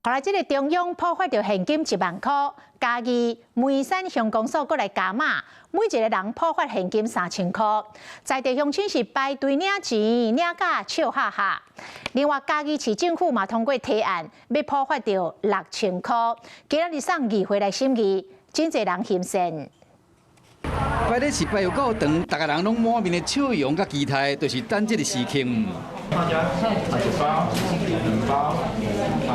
后来，这个中央破发到现金1万块，嘉义梅山乡公所过来加码，每一个人破发现金3000块。在地乡亲是排队领钱，领甲笑哈哈。另外，嘉义市政府嘛通过提案，要破发到6000块。今日送议会来审议，真侪人嫌善。摆咧是摆有够长，大家人拢满面的笑容甲期待，就是等这个时刻。大家1包、2包、3包、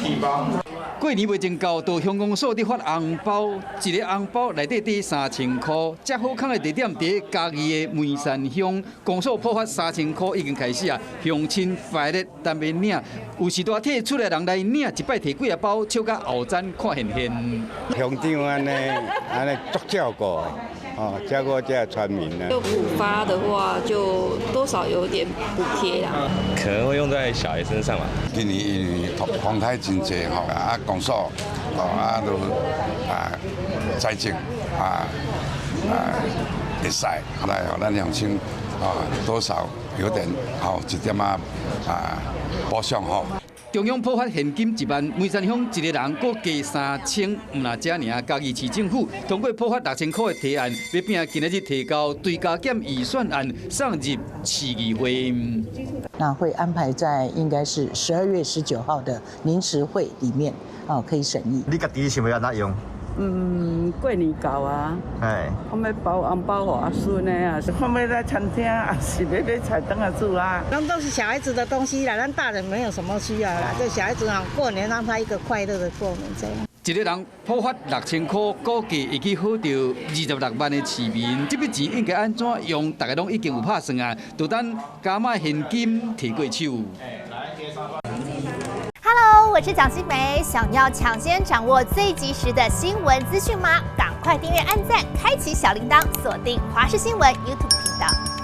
4包。过年未真到，到乡公所伫发红包，一个红包内底抵3000块。遮好康的地点伫嘉义的梅山乡公所破发3000块已经开始啊，乡亲快乐但要领，有时大体出来人来领，一摆摕几啊包，笑甲后赞看现现。乡长安尼足照顾。 哦，照顾这村民呢。就补发的话，就多少有点补贴啦。可能会用在小孩身上吧。今年因为风台真济吼，啊公所哦都财政会使来互咱乡亲多少有点一点保障吼。 中央普发现金1万，梅山乡一个人各加3000，唔那遮尔。嘉义市政府通过普发6000块的提案，要拼今日提交追加减预算案送入市议会。那会安排在应该是12月19号的临时会里面，可以审议。你家己想要安怎用？过年到啊，我要包红包给阿孙的啊，我要来餐厅，也是要买菜灯啊煮啊。那都是小孩子的东西啦，咱大人没有什么需要啦。这小孩子啊，过年让他一个快乐的过年这样。一个人普发6000块，估计会去好到26万的市民。这笔钱应该安怎用？大家拢已经有拍算啊，就等加码现金提过手。Hello， 我是蒋欣梅。想要抢先掌握最及时的新闻资讯吗？赶快订阅、按赞、开启小铃铛，锁定华视新闻 YouTube 频道。